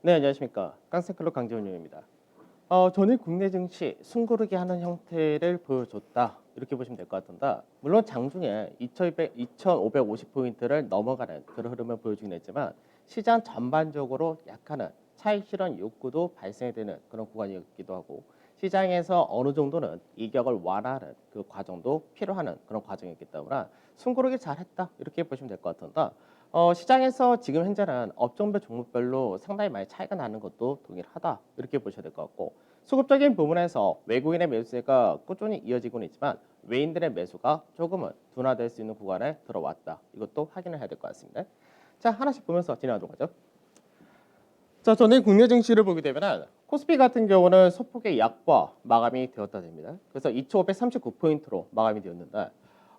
네, 안녕하십니까. 깡센클럽 강재훈입니다. 전일 국내 증시 숨고르기 하는 형태를 보여줬다. 이렇게 보시면 될 것 같은데, 물론 장중에 2,550포인트를 넘어가는 그런 흐름을 보여주긴 했지만, 시장 전반적으로 약간은 차익 실현 욕구도 발생되는 그런 구간이었기도 하고, 시장에서 어느 정도는 이격을 완화하는 그 과정도 필요한 그런 과정이었기 때문에 숨고르기 잘했다. 이렇게 보시면 될 것 같은데, 시장에서 지금 현재는 업종별 종목별로 상당히 많이 차이가 나는 것도 동일하다 이렇게 보셔야 될 것 같고, 수급적인 부분에서 외국인의 매수세가 꾸준히 이어지고는 있지만 외인들의 매수가 조금은 둔화될 수 있는 구간에 들어왔다. 이것도 확인을 해야 될 것 같습니다. 자, 하나씩 보면서 진행하도록 하죠. 자, 저는 국내 증시를 보게 되면 코스피 같은 경우는 소폭의 약과 마감이 되었다 됩니다. 그래서 2,539포인트로 마감이 되었는데,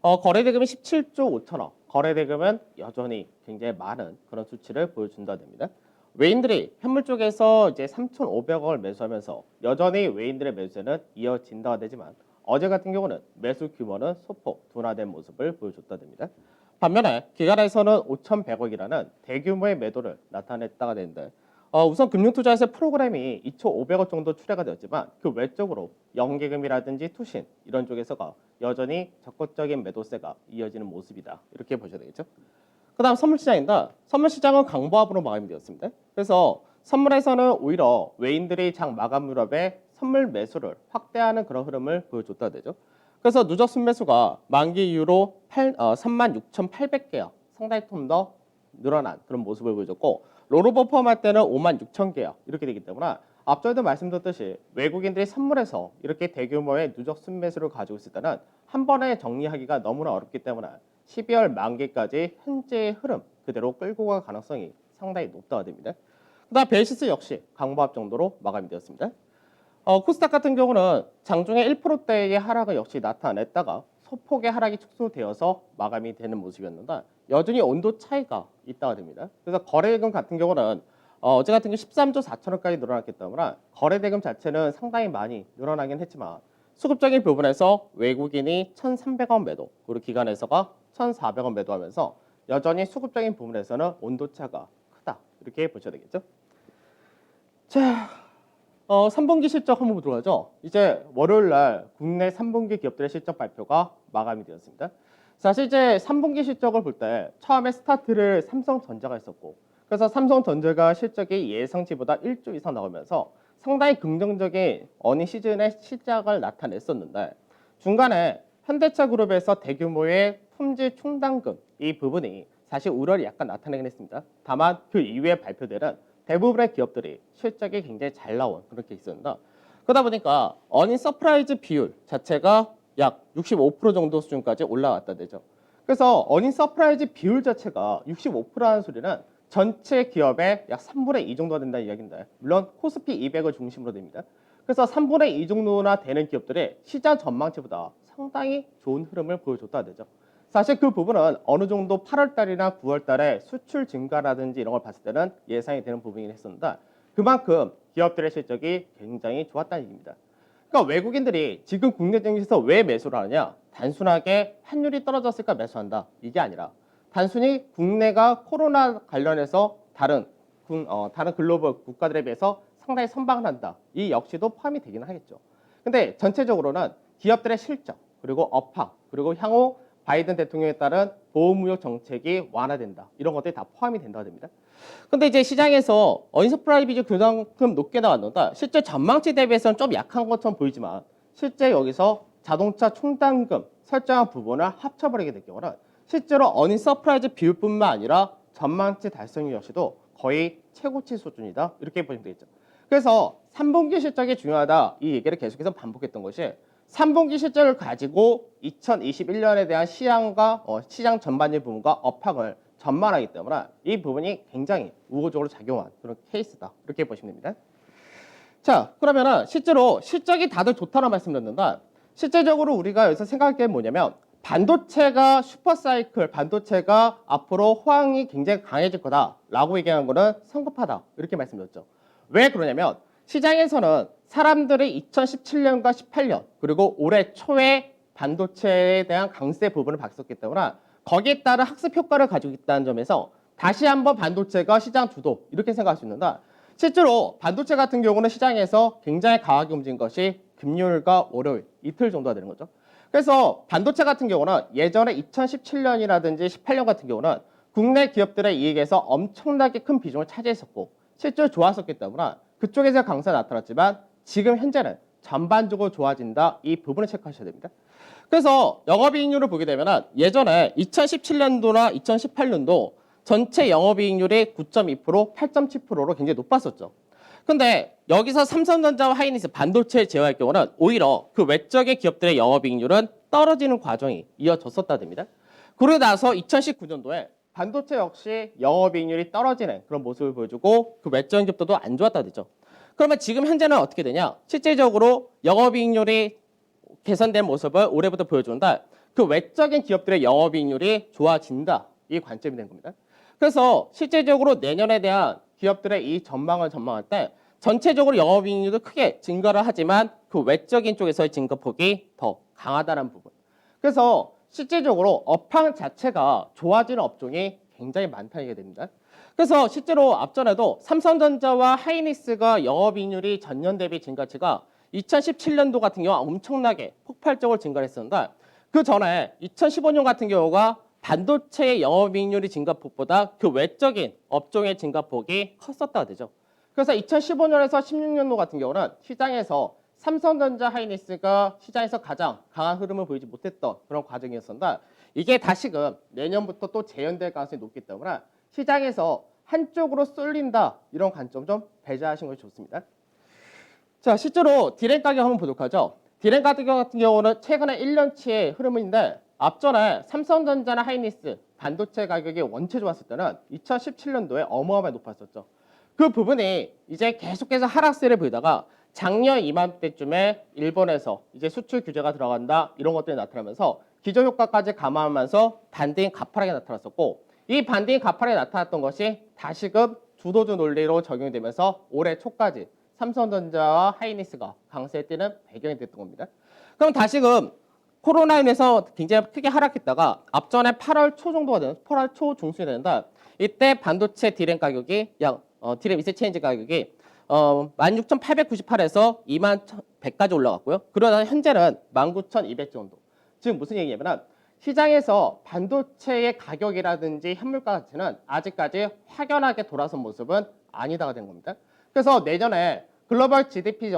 거래대금이 17조 5천억, 거래대금은 여전히 굉장히 많은 그런 수치를 보여준다 됩니다. 외인들이 현물 쪽에서 이제 3,500억을 매수하면서 여전히 외인들의 매수세는 이어진다가 되지만, 어제 같은 경우는 매수 규모는 소폭 둔화된 모습을 보여줬다 됩니다. 반면에 기관에서는 5,100억이라는 대규모의 매도를 나타냈다가 되는데, 우선 금융투자에서 프로그램이 2,500억 정도 출하가 되었지만 그 외적으로 연계금이라든지 투신 이런 쪽에서가 여전히 적극적인 매도세가 이어지는 모습이다. 이렇게 보셔야 되겠죠. 그 다음 선물시장입니다. 선물시장은 강보합으로 마감이 되었습니다. 그래서 선물에서는 오히려 외인들이 장 마감 무렵에 선물 매수를 확대하는 그런 흐름을 보여줬다 되죠. 그래서 누적 순매수가 만기 이후로 36,800개야. 상당히 좀 더 늘어난 그런 모습을 보여줬고, 롤오버 포함할 때는 56,000개야. 이렇게 되기 때문에 앞전에도 말씀드렸듯이 외국인들이 선물에서 이렇게 대규모의 누적 순매수를 가지고 있을 때는 한 번에 정리하기가 너무나 어렵기 때문에 12월 만기까지 현재의 흐름 그대로 끌고 갈 가능성이 상당히 높다고 됩니다. 그다음 베이시스 역시 강보합 정도로 마감이 되었습니다. 코스닥 같은 경우는 장중에 1%대의 하락을 역시 나타냈다가 소폭의 하락이 축소되어서 마감이 되는 모습이었는데, 여전히 온도 차이가 있다가 됩니다. 그래서 거래대금 같은 경우는 어제 같은 경우 13조 4천억까지 늘어났기 때문에 거래대금 자체는 상당히 많이 늘어나긴 했지만 수급적인 부분에서 외국인이 1,300원 매도, 그리고 기관에서가 1,400원 매도하면서 여전히 수급적인 부분에서는 온도차가 크다. 이렇게 보셔야 되겠죠. 자, 3분기 실적 한번 보도록 하죠. 이제 월요일 날 국내 3분기 기업들의 실적 발표가 마감이 되었습니다. 사실 이제 3분기 실적을 볼 때 처음에 스타트를 삼성전자가 했었고, 그래서 삼성전자가 실적이 예상치보다 1조 이상 나오면서 상당히 긍정적인 어닝 시즌의 시작을 나타냈었는데, 중간에 현대차 그룹에서 대규모의 품질 충당금 이 부분이 사실 우려를 약간 나타내긴 했습니다. 다만 그 이후에 발표들은 대부분의 기업들이 실적이 굉장히 잘 나온 그런 케이스입니다. 그러다 보니까 어닝 서프라이즈 비율 자체가 약 65% 정도 수준까지 올라왔다 되죠. 그래서 어닝 서프라이즈 비율 자체가 65%라는 소리는 전체 기업의 약 3분의 2 정도가 된다는 이야기인데, 물론 코스피 200을 중심으로 됩니다. 그래서 3분의 2 정도나 되는 기업들이 시장 전망치보다 상당히 좋은 흐름을 보여줬다 되죠. 사실 그 부분은 어느 정도 8월 달이나 9월 달에 수출 증가라든지 이런 걸 봤을 때는 예상이 되는 부분이긴 했었는데, 그만큼 기업들의 실적이 굉장히 좋았다는 얘기입니다. 그러니까 외국인들이 지금 국내 증시에서 왜 매수를 하느냐? 단순하게 환율이 떨어졌으니까 매수한다. 이게 아니라 단순히 국내가 코로나 관련해서 다른 글로벌 국가들에 비해서 상당히 선방을 한다. 이 역시도 포함이 되긴 하겠죠. 근데 전체적으로는 기업들의 실적, 그리고 업황, 그리고 향후 바이든 대통령에 따른 보호무역 정책이 완화된다. 이런 것들이 다 포함이 된다고 됩니다. 근데 이제 시장에서 어인서프라이즈 비율 그만큼 높게 나왔는데 실제 전망치 대비해서는 좀 약한 것처럼 보이지만, 실제 여기서 자동차 충당금 설정한 부분을 합쳐버리게 될 경우는 실제로 어닝 서프라이즈 비율뿐만 아니라 전망치 달성률 역시도 거의 최고치 수준이다. 이렇게 보시면 되겠죠. 그래서 3분기 실적이 중요하다. 이 얘기를 계속해서 반복했던 것이, 3분기 실적을 가지고 2021년에 대한 시장 전반적인 부분과 업황을 전망하기 때문에 이 부분이 굉장히 우호적으로 작용한 그런 케이스다. 이렇게 보시면 됩니다. 자, 그러면은 실제로 실적이 다들 좋다고 말씀드렸는데, 실제적으로 우리가 여기서 생각할 게 뭐냐면, 반도체가 슈퍼사이클, 반도체가 앞으로 호황이 굉장히 강해질 거다라고 얘기하는 거는 성급하다. 이렇게 말씀드렸죠. 왜 그러냐면, 시장에서는 사람들이 2017년과 18년 그리고 올해 초에 반도체에 대한 강세 부분을 봤었기 때문에 거기에 따른 학습 효과를 가지고 있다는 점에서 다시 한번 반도체가 시장 주도 이렇게 생각할 수 있는데 실제로 반도체 같은 경우는 시장에서 굉장히 강하게 움직인 것이 금요일과 월요일 이틀 정도가 되는 거죠. 그래서 반도체 같은 경우는 예전에 2017년이라든지 18년 같은 경우는 국내 기업들의 이익에서 엄청나게 큰 비중을 차지했었고 실제로 좋았었기 때문에 그쪽에서 강세가 나타났지만 지금 현재는 전반적으로 좋아진다. 이 부분을 체크하셔야 됩니다. 그래서 영업이익률을 보게 되면 예전에 2017년도나 2018년도 전체 영업이익률이 9.2%, 8.7%로 굉장히 높았었죠. 근데 여기서 삼성전자와 하이닉스 반도체를 제외할 경우는 오히려 그 외적의 기업들의 영업이익률은 떨어지는 과정이 이어졌었다 됩니다. 그러고 나서 2019년도에 반도체 역시 영업이익률이 떨어지는 그런 모습을 보여주고 그 외적 기업들도 안 좋았다 되죠. 그러면 지금 현재는 어떻게 되냐? 실제적으로 영업이익률이 개선된 모습을 올해부터 보여준다. 그 외적인 기업들의 영업이익률이 좋아진다. 이 관점이 된 겁니다. 그래서 실제적으로 내년에 대한 기업들의 이 전망을 전망할 때 전체적으로 영업이익률도 크게 증가를 하지만 그 외적인 쪽에서의 증가폭이 더 강하다는 부분. 그래서 실제적으로 업황 자체가 좋아지는 업종이 굉장히 많다는 게 됩니다. 그래서 실제로 앞전에도 삼성전자와 하이닉스가 영업이익률이 전년 대비 증가치가 2017년도 같은 경우 엄청나게 폭발적으로 증가를 했었는데 그 전에 2015년 같은 경우가 반도체의 영업이익률이 증가폭보다 그 외적인 업종의 증가폭이 컸었다가 되죠. 그래서 2015년에서 16년도 같은 경우는 시장에서 삼성전자 하이닉스가 시장에서 가장 강한 흐름을 보이지 못했던 그런 과정이었었는데 이게 다시금 내년부터 또 재현될 가능성이 높기 때문에 시장에서 한쪽으로 쏠린다 이런 관점 좀 배제하시는 것이 좋습니다. 자, 실제로 디램 가격 한번 보도록 하죠. 디램 가격 같은 경우는 최근에 1년치의 흐름인데 앞전에 삼성전자나 하이닉스 반도체 가격이 원체 좋았을 때는 2017년도에 어마어마하게 높았었죠. 그 부분이 이제 계속해서 하락세를 보이다가 작년 이맘때쯤에 일본에서 이제 수출 규제가 들어간다 이런 것들이 나타나면서 기저효과까지 감안하면서 반등이 가파르게 나타났었고 이 반등이 가파르게 나타났던 것이 다시금 주도주 논리로 적용이 되면서 올해 초까지 삼성전자와 하이닉스가 강세에 뛰는 배경이 됐던 겁니다. 그럼 다시금 코로나 인해서 굉장히 크게 하락했다가 앞전에 8월 초 정도가 되는 8월 초 중순이 되는데 이때 반도체 디램 가격이 디램 이세체인지 가격이 16,898에서 21,100까지 올라갔고요. 그러다 현재는 19,200 정도. 지금 무슨 얘기냐면 시장에서 반도체의 가격이라든지 현물가 자체는 아직까지 확연하게 돌아선 모습은 아니다가 된 겁니다. 그래서 내년에 글로벌 GDP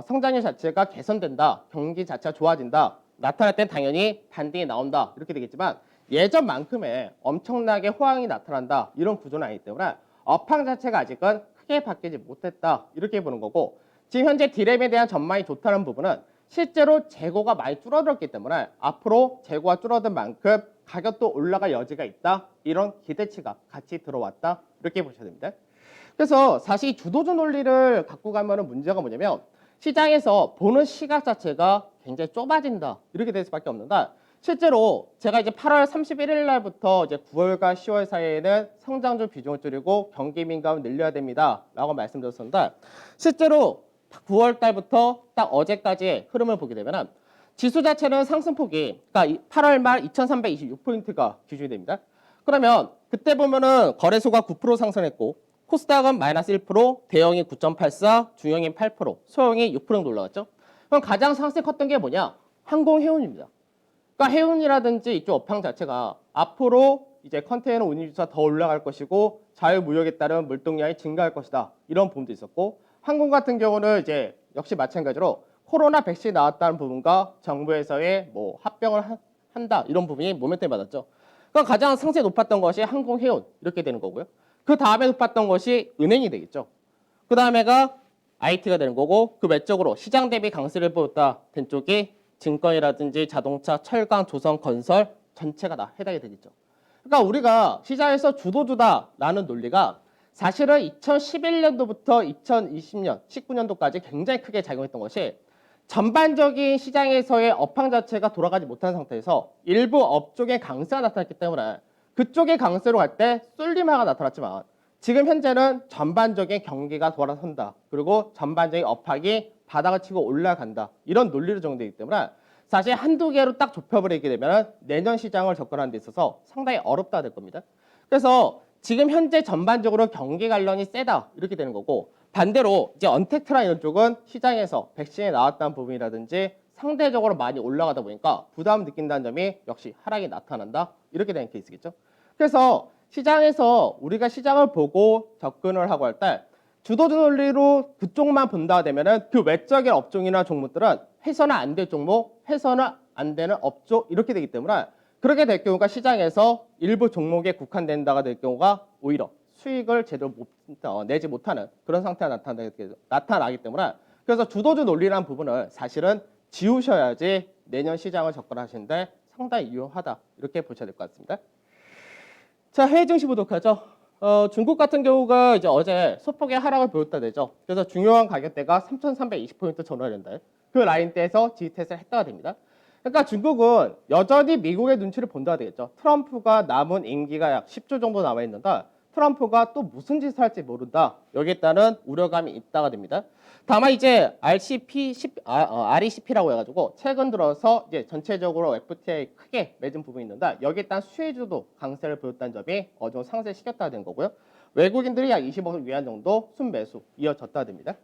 성장률 자체가 개선된다, 경기 자체가 좋아진다, 나타날 땐 당연히 반등이 나온다 이렇게 되겠지만 예전만큼의 엄청나게 호황이 나타난다 이런 구조는 아니기 때문에 업황 자체가 아직은 크게 바뀌지 못했다 이렇게 보는 거고 지금 현재 디램에 대한 전망이 좋다는 부분은 실제로 재고가 많이 줄어들었기 때문에 앞으로 재고가 줄어든 만큼 가격도 올라갈 여지가 있다 이런 기대치가 같이 들어왔다 이렇게 보셔야 됩니다. 그래서 사실 주도주 논리를 갖고 가면은 문제가 뭐냐면 시장에서 보는 시각 자체가 굉장히 좁아진다 이렇게 될 수밖에 없는데 실제로 제가 이제 8월 31일 날부터 이제 9월과 10월 사이에는 성장률 비중을 줄이고 경기 민감을 늘려야 됩니다라고 말씀드렸었는데 실제로 9월 달부터 딱 어제까지의 흐름을 보게 되면은 지수 자체는 상승폭이 그러니까 8월 말 2,326포인트가 기준이 됩니다. 그러면 그때 보면은 거래소가 9% 상승했고 코스닥은 마이너스 1%, 대형이 9.84, 중형이 8%, 소형이 6% 정도 올라갔죠. 그럼 가장 상승이 컸던 게 뭐냐? 항공해운입니다. 그러니까 해운이라든지 이쪽 업황 자체가 앞으로 이제 컨테이너 운임주가 더 올라갈 것이고 자유무역에 따른 물동량이 증가할 것이다. 이런 부분도 있었고 항공 같은 경우는 이제 역시 마찬가지로 코로나 백신이 나왔다는 부분과 정부에서의 뭐 합병을 한다 이런 부분이 모멘텀이 받았죠. 그럼 가장 상승이 높았던 것이 항공해운 이렇게 되는 거고요. 그 다음에 높았던 것이 은행이 되겠죠. 그 다음에가 IT가 되는 거고 그 외적으로 시장 대비 강세를 보였다 된 쪽이 증권이라든지 자동차, 철강, 조선, 건설 전체가 다 해당이 되겠죠. 그러니까 우리가 시장에서 주도주다라는 논리가 사실은 2011년도부터 2020년, 19년도까지 굉장히 크게 작용했던 것이 전반적인 시장에서의 업황 자체가 돌아가지 못한 상태에서 일부 업종의 강세가 나타났기 때문에 그쪽의 강세로 갈 때 쏠림화가 나타났지만 지금 현재는 전반적인 경기가 돌아선다. 그리고 전반적인 업황이 바닥을 치고 올라간다. 이런 논리로 정되기 때문에 사실 한두 개로 딱 좁혀버리게 되면 내년 시장을 접근하는 데 있어서 상당히 어렵다 될 겁니다. 그래서 지금 현재 전반적으로 경기 관련이 세다 이렇게 되는 거고, 반대로 이제 언택트라 이런 쪽은 시장에서 백신이 나왔다는 부분이라든지 상대적으로 많이 올라가다 보니까 부담 느낀다는 점이 역시 하락이 나타난다 이렇게 되는 케이스겠죠. 그래서 시장에서 우리가 시장을 보고 접근을 하고 할 때 주도주 논리로 그쪽만 본다 되면은 그 외적인 업종이나 종목들은 해서는 안 될 종목, 해서는 안 되는 업종 이렇게 되기 때문에, 그렇게 될 경우가 시장에서 일부 종목에 국한된다가 될 경우가 오히려 수익을 제대로 내지 못하는 그런 상태가 나타나기 때문에, 그래서 주도주 논리라는 부분을 사실은 지우셔야지 내년 시장을 접근하시는데 상당히 유용하다 이렇게 보셔야 될 것 같습니다. 자, 해외 증시 보도록 하죠. 중국 같은 경우가 이제 어제 소폭의 하락을 보였다 되죠. 그래서 중요한 가격대가 3,320포인트 전후했는데 그 라인대에서 지지 테스트를 했다가 됩니다. 그러니까 중국은 여전히 미국의 눈치를 본다가 되겠죠. 트럼프가 남은 임기가 약 10주 정도 남아 있는데 트럼프가 또 무슨 짓을 할지 모른다. 여기에 따른 우려감이 있다가 됩니다. 다만 이제 RECP라고 해가지고 최근 들어서 이제 전체적으로 FTA에 크게 맺은 부분이 있는데 여기에 따른 수혜주도 강세를 보였다는 점이 어느 정도 상쇄시켰다 된 거고요. 외국인들이 약 20억 위안 정도 순매수 이어졌다 됩니다.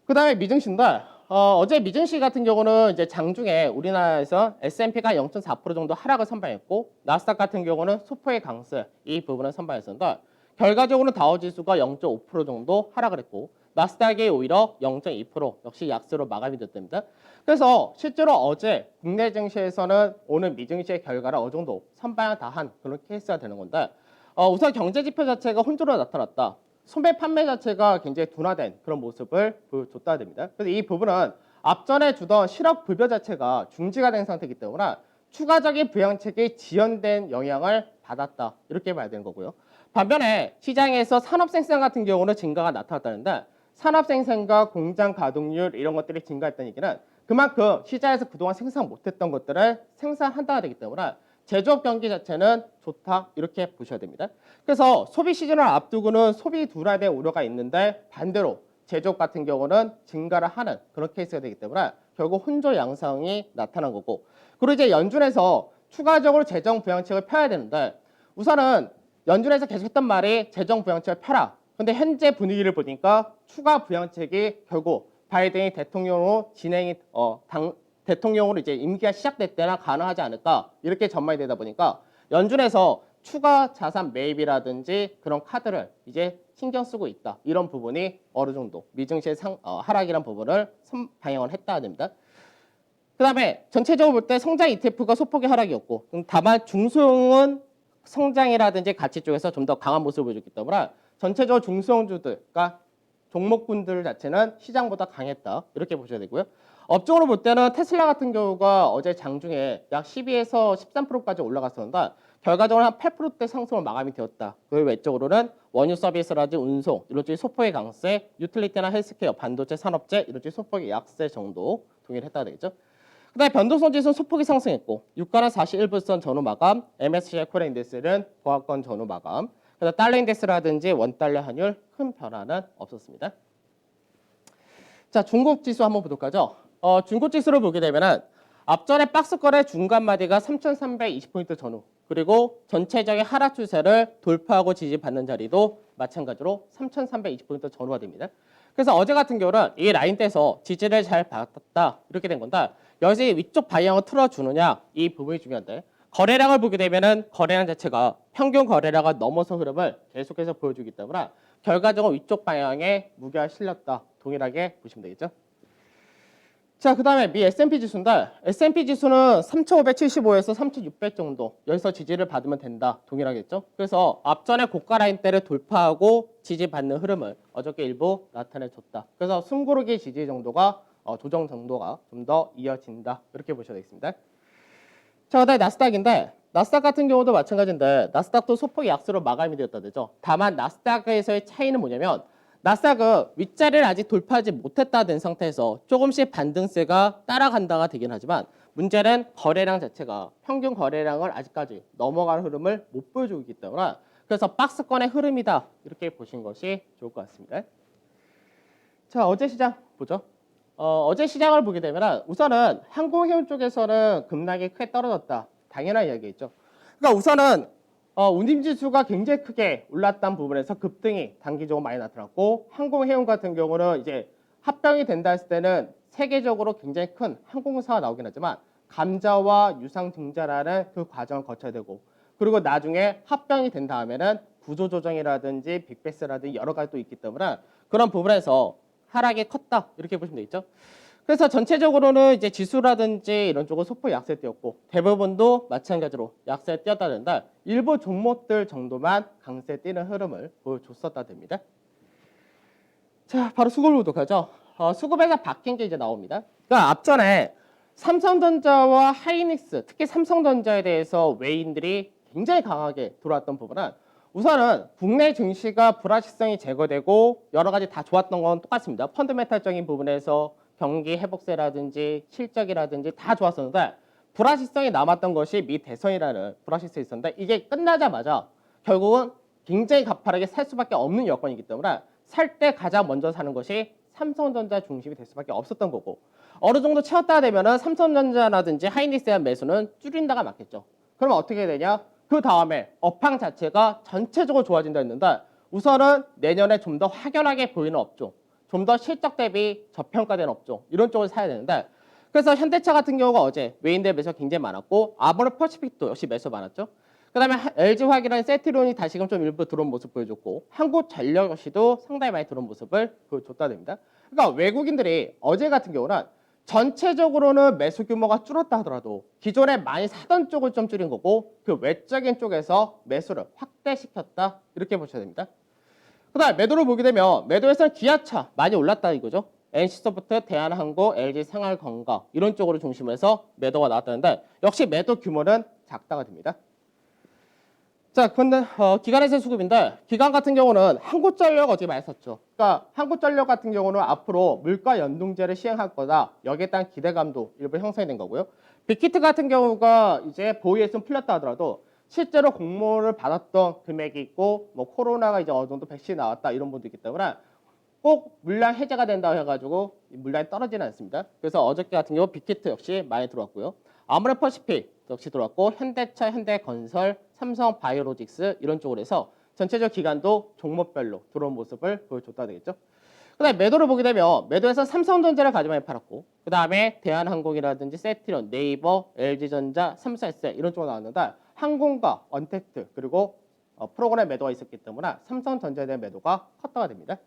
그 다음에 미증시인데 어제 미증시 같은 경우는 이제 장중에 우리나라에서 S&P가 0.4% 정도 하락을 선반했고 나스닥 같은 경우는 소폭의 강세 이 부분을 선반했었는데 결과적으로는 다우지수가 0.5% 정도 하락을 했고 나스닥이 오히려 0.2% 역시 약세로 마감이 됐답니다. 그래서 실제로 어제 국내 증시에서는 오늘 미증시의 결과를 어느 정도 선반을 다 한 그런 케이스가 되는 건데 우선 경제 지표 자체가 혼조로 나타났다. 소매 판매 자체가 굉장히 둔화된 그런 모습을 보여줬다 됩니다. 그래서 이 부분은 앞전에 주던 실업 급여 자체가 중지가 된 상태이기 때문에 추가적인 부양책이 지연된 영향을 받았다 이렇게 봐야 되는 거고요. 반면에 시장에서 산업 생산 같은 경우는 증가가 나타났다는데 산업 생산과 공장 가동률 이런 것들이 증가했다는 얘기는 그만큼 시장에서 그동안 생산 못했던 것들을 생산한다가 되기 때문에 제조업 경기 자체는 좋다 이렇게 보셔야 됩니다. 그래서 소비 시즌을 앞두고는 소비 둔화된 우려가 있는데 반대로 제조업 같은 경우는 증가를 하는 그런 케이스가 되기 때문에 결국 혼조 양상이 나타난 거고, 그리고 이제 연준에서 추가적으로 재정 부양책을 펴야 되는데 우선은 연준에서 계속 했던 말이 재정 부양책을 펴라. 근데 현재 분위기를 보니까 추가 부양책이 결국 바이든이 대통령으로 대통령으로 이제 임기가 시작될 때나 가능하지 않을까 이렇게 전망이 되다 보니까 연준에서 추가 자산 매입이라든지 그런 카드를 이제 신경 쓰고 있다. 이런 부분이 어느 정도 미증시의 하락이란 부분을 반영을 했다야 됩니다. 그 다음에 전체적으로 볼 때 성장 ETF가 소폭의 하락이었고 다만 중소형은 성장이라든지 가치 쪽에서 좀 더 강한 모습을 보여줬기 때문에 전체적으로 중소형주들, 그러니까 종목군들 자체는 시장보다 강했다. 이렇게 보셔야 되고요. 업종으로 볼 때는 테슬라 같은 경우가 어제 장중에 약 12에서 13%까지 올라갔었는데 결과적으로 한 8%대 상승으로 마감이 되었다. 그 외적으로는 원유 서비스라든지 운송, 이런 쪽이 소폭의 강세, 유틸리티나 헬스케어, 반도체, 산업재, 이런 쪽이 소폭의 약세 정도 동일했다 되겠죠. 그 다음에 변동성 지수는 소폭이 상승했고 유가는 41불선 전후 마감, MSCI 코리아 인덱스는 보합권 전후 마감, 그다음 달러 인덱스라든지 원달러 환율 큰 변화는 없었습니다. 자, 중국 지수 한번 보도록 하죠. 중국 지수를 보게 되면은 앞전에 박스 거래 중간 마디가 3,320포인트 전후, 그리고 전체적인 하락 추세를 돌파하고 지지받는 자리도 마찬가지로 3,320포인트 전후가 됩니다. 그래서 어제 같은 경우는 이 라인대에서 지지를 잘 받았다 이렇게 된 건데 여기서 위쪽 방향을 틀어주느냐 이 부분이 중요한데, 거래량을 보게 되면은 거래량 자체가 평균 거래량을 넘어서 흐름을 계속해서 보여주기 때문에 결과적으로 위쪽 방향에 무게가 실렸다 동일하게 보시면 되겠죠. 자, 그 다음에 미 S&P 지수인데 S&P 지수는 3,575에서 3,600 정도 여기서 지지를 받으면 된다 동일하겠죠. 그래서 앞전에 고가 라인대를 돌파하고 지지받는 흐름을 어저께 일부 나타내줬다. 그래서 숨고르기 지지 정도가 조정 정도가 좀 더 이어진다 이렇게 보셔야 되겠습니다. 자, 그다음에 나스닥인데 나스닥 같은 경우도 마찬가지인데 나스닥도 소폭의 약세로 마감이 되었다 되죠. 다만 나스닥에서의 차이는 뭐냐면 나스닥은 윗자리를 아직 돌파하지 못했다 된 상태에서 조금씩 반등세가 따라간다가 되긴 하지만 문제는 거래량 자체가 평균 거래량을 아직까지 넘어가는 흐름을 못 보여주고 있기 때문에 그래서 박스권의 흐름이다. 이렇게 보신 것이 좋을 것 같습니다. 자, 어제 시장 보죠. 어제 시장을 보게 되면 우선은 항공해운 쪽에서는 급락이 크게 떨어졌다. 당연한 이야기겠죠. 그러니까 우선은 운임지수가 굉장히 크게 올랐던 부분에서 급등이 단기적으로 많이 나타났고 항공해운 같은 경우는 이제 합병이 된다 했을 때는 세계적으로 굉장히 큰 항공사가 나오긴 하지만 감자와 유상증자라는 그 과정을 거쳐야 되고 그리고 나중에 합병이 된 다음에는 구조조정이라든지 빅베스라든지 여러 가지 또 있기 때문에 그런 부분에서 하락이 컸다 이렇게 보시면 되겠죠. 그래서 전체적으로는 이제 지수라든지 이런 쪽은 소폭 약세 띄었고 대부분도 마찬가지로 약세 띄었다 된다. 일부 종목들 정도만 강세 띄는 흐름을 보여줬었다 됩니다. 자, 바로 수급을 보도록 하죠. 수급에서 바뀐 게 이제 나옵니다. 그러니까 앞전에 삼성전자와 하이닉스, 특히 삼성전자에 대해서 외인들이 굉장히 강하게 들어왔던 부분은 우선은 국내 증시가 불확실성이 제거되고 여러 가지 다 좋았던 건 똑같습니다. 펀더멘탈적인 부분에서 경기 회복세라든지 실적이라든지 다 좋았었는데 불확실성이 남았던 것이 미 대선이라는 불확실성이 있었는데 이게 끝나자마자 결국은 굉장히 가파르게 살 수밖에 없는 여건이기 때문에 살 때 가장 먼저 사는 것이 삼성전자 중심이 될 수밖에 없었던 거고 어느 정도 채웠다 되면은 삼성전자라든지 하이닉스에 대한 매수는 줄인다가 맞겠죠. 그러면 어떻게 되냐? 그 다음에 업황 자체가 전체적으로 좋아진다 했는데 우선은 내년에 좀 더 확연하게 보이는 업종, 좀 더 실적 대비 저평가된 업종 이런 쪽을 사야 되는데 그래서 현대차 같은 경우가 어제 외인들 매수가 굉장히 많았고 아모레 퍼시픽도 역시 매수 많았죠. 그 다음에 LG화학이라는 세트론이 다시금 좀 일부 들어온 모습 보여줬고 한국전력 역시도 상당히 많이 들어온 모습을 보여줬다 됩니다. 그러니까 외국인들이 어제 같은 경우는 전체적으로는 매수 규모가 줄었다 하더라도 기존에 많이 사던 쪽을 좀 줄인 거고 그 외적인 쪽에서 매수를 확대시켰다 이렇게 보셔야 됩니다. 그 다음 매도를 보게 되면 매도에서는 기아차 많이 올랐다 이거죠. NC소프트, 대한항공, LG생활건강 이런 쪽으로 중심으로 해서 매도가 나왔다는데 역시 매도 규모는 작다가 됩니다. 자, 근데 기관에서 수급인데 기관 같은 경우는 한국전력 어제 많이 샀죠. 그러니까 한국전력 같은 경우는 앞으로 물가 연동제를 시행할 거다. 여기에 대한 기대감도 일부 형성이 된 거고요. 빅히트 같은 경우가 이제 보유했으면 풀렸다 하더라도 실제로 공모를 받았던 금액이 있고 뭐 코로나가 이제 어느 정도 백신이 나왔다 이런 분도 있기 때문에 꼭 물량 해제가 된다고 해가지고 물량이 떨어지는 않습니다. 그래서 어저께 같은 경우 빅히트 역시 많이 들어왔고요. 아모레 퍼시픽 역시 들어왔고 현대차, 현대건설, 삼성바이오로직스 이런 쪽으로 해서 전체적 기간도 종목별로 들어온 모습을 보여줬다 되겠죠. 그 다음에 매도를 보게 되면 매도에서 삼성전자를 가장 많이 팔았고 그 다음에 대한항공이라든지 세티론, 네이버, LG전자, 삼성에셋 이런 쪽으로 나왔는데 항공과 언택트 그리고 프로그램 매도가 있었기 때문에 삼성전자에 대한 매도가 컸다가 됩니다.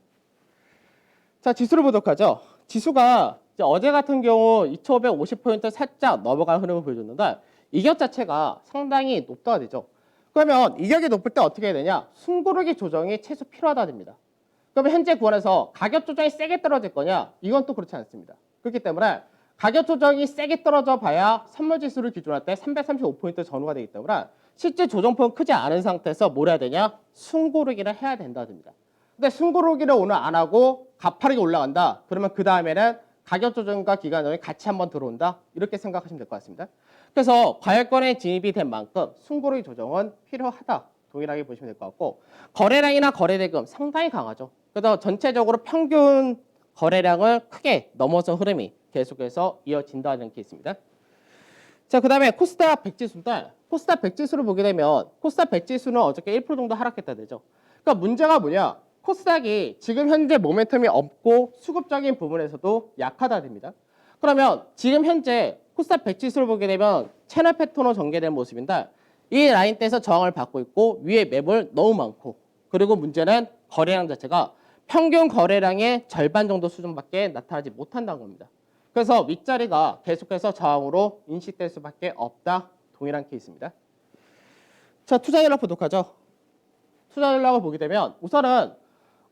자, 지수를 보도록 하죠. 지수가 이제 어제 같은 경우 2,550포인트 살짝 넘어간 흐름을 보여줬는데 이격 자체가 상당히 높다가 되죠. 그러면 이격이 높을 때 어떻게 해야 되냐? 숨고르기 조정이 최소 필요하다 됩니다. 그러면 현재 구간에서 가격 조정이 세게 떨어질 거냐? 이건 또 그렇지 않습니다. 그렇기 때문에 가격 조정이 세게 떨어져 봐야 선물지수를 기준으로 할 때 335포인트 전후가 되기 때문에 실제 조정폭은 크지 않은 상태에서 뭘 해야 되냐? 숨고르기를 해야 된다 됩니다. 근데 숨고르기를 오늘 안 하고 가파르게 올라간다. 그러면 그 다음에는 가격 조정과 기간 조정이 같이 한번 들어온다. 이렇게 생각하시면 될 것 같습니다. 그래서 과열권에 진입이 된 만큼 숨고르기 조정은 필요하다. 동일하게 보시면 될 것 같고 거래량이나 거래대금 상당히 강하죠. 그래서 전체적으로 평균 거래량을 크게 넘어선 흐름이 계속해서 이어진다는 게 있습니다. 자, 그 다음에 코스닥 100지수인데 코스닥 100지수를 보게 되면 코스닥 100지수는 어저께 1% 정도 하락했다 되죠. 그러니까 문제가 뭐냐? 코스닥이 지금 현재 모멘텀이 없고 수급적인 부분에서도 약하다 됩니다. 그러면 지금 현재 코스닥 100지수를 보게 되면 채널 패턴으로 전개된 모습인데 이 라인대에서 저항을 받고 있고 위에 매물 너무 많고 그리고 문제는 거래량 자체가 평균 거래량의 절반 정도 수준밖에 나타나지 못한다는 겁니다. 그래서 윗자리가 계속해서 저항으로 인식될 수밖에 없다. 동일한 케이스입니다. 자, 투자 전략 보도록 하죠. 투자 전략을 보게 되면 우선은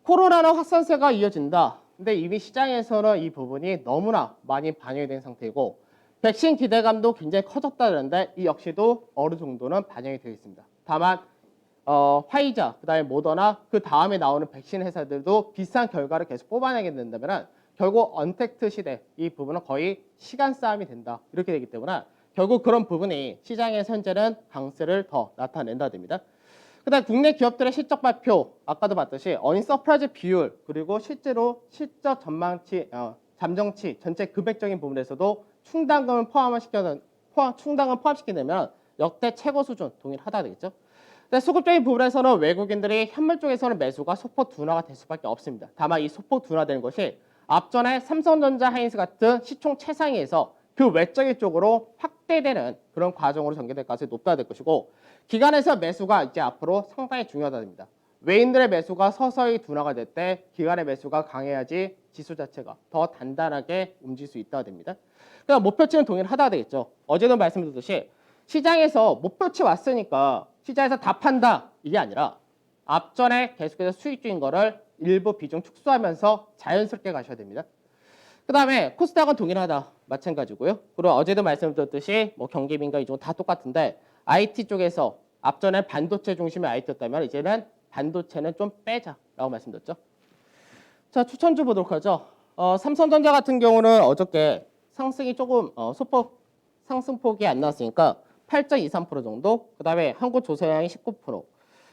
코로나는 확산세가 이어진다. 근데 이미 시장에서는 이 부분이 너무나 많이 반영이 된 상태이고 백신 기대감도 굉장히 커졌다는데 이 역시도 어느 정도는 반영이 되어 있습니다. 다만 화이자, 그다음에 모더나 그 다음에 나오는 백신 회사들도 비슷한 결과를 계속 뽑아내게 된다면 결국 언택트 시대 이 부분은 거의 시간 싸움이 된다. 이렇게 되기 때문에 결국 그런 부분이 시장에서 현재는 강세를 더 나타낸다 됩니다. 그 그다음 국내 기업들의 실적 발표 아까도 봤듯이 어닝 서프라이즈 비율 그리고 실제로 실적 전망치 잠정치 전체 금액적인 부분에서도 충당금을 포함시키려면 역대 최고 수준 동일하다 되겠죠. 근데 수급적인 부분에서는 외국인들이 현물 쪽에서는 매수가 소폭 둔화가 될 수밖에 없습니다. 다만 이 소폭 둔화되는 것이 앞전에 삼성전자, 하이닉스 같은 시총 최상위에서 그 외적인 쪽으로 확대되는 그런 과정으로 전개될 가능성이 높다 될 것이고 기관에서 매수가 이제 앞으로 상당히 중요하다 됩니다. 외인들의 매수가 서서히 둔화가 될 때 기관의 매수가 강해야지 지수 자체가 더 단단하게 움직일 수 있다 됩니다. 그러니까 목표치는 동일하다 되겠죠. 어제도 말씀드렸듯이 시장에서 목표치 왔으니까 시장에서 다 판다 이게 아니라 앞전에 계속해서 수익 중인 거를 일부 비중 축소하면서 자연스럽게 가셔야 됩니다. 그 다음에 코스닥은 동일하다 마찬가지고요. 그리고 어제도 말씀드렸듯이 뭐 경기민가 이 정도 다 똑같은데 IT 쪽에서 앞전에 반도체 중심의 IT였다면 이제는 반도체는 좀 빼자라고 말씀드렸죠. 자, 추천주 보도록 하죠. 삼성전자 같은 경우는 어저께 상승이 조금 소폭 상승폭이 안 나왔으니까 8.23% 정도. 그 다음에 한국조선양이 19%.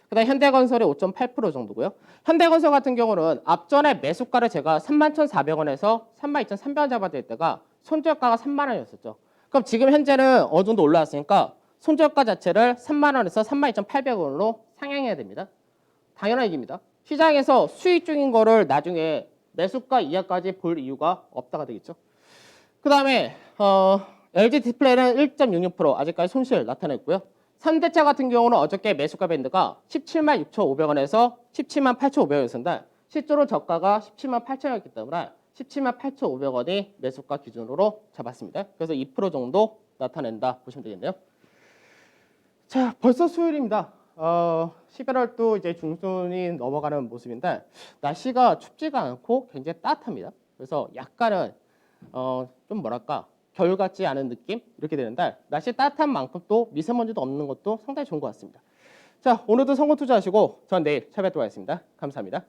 그 다음에 현대건설이 5.8% 정도고요. 현대건설 같은 경우는 앞전에 매수가를 제가 31,400원에서 32,300원 잡아드릴 때가 손절가가 3만 원이었었죠. 그럼 지금 현재는 어느 정도 올라왔으니까 손절가 자체를 3만 원에서 32,800원으로 상향해야 됩니다. 당연한 얘기입니다. 시장에서 수익 중인 거를 나중에 매수가 이하까지 볼 이유가 없다가 되겠죠. 그 다음에 LG 디스플레이는 1.66% 아직까지 손실 나타냈고요. 삼대차 같은 경우는 어저께 매수가 밴드가 17만 6,500원에서 17만 8,500원이었는데 실제로 저가가 17만 8천원이었기 때문에 17만 8,500원이 매수가 기준으로 잡았습니다. 그래서 2% 정도 나타낸다 보시면 되겠네요. 자, 벌써 수요일입니다. 11월도 이제 중순이 넘어가는 모습인데 날씨가 춥지가 않고 굉장히 따뜻합니다. 그래서 약간은 좀 뭐랄까 겨울 같지 않은 느낌 이렇게 되는데 날씨 따뜻한 만큼 또 미세먼지도 없는 것도 상당히 좋은 것 같습니다. 자, 오늘도 성공 투자하시고 전 내일 찾아뵙도록 하겠습니다. 감사합니다.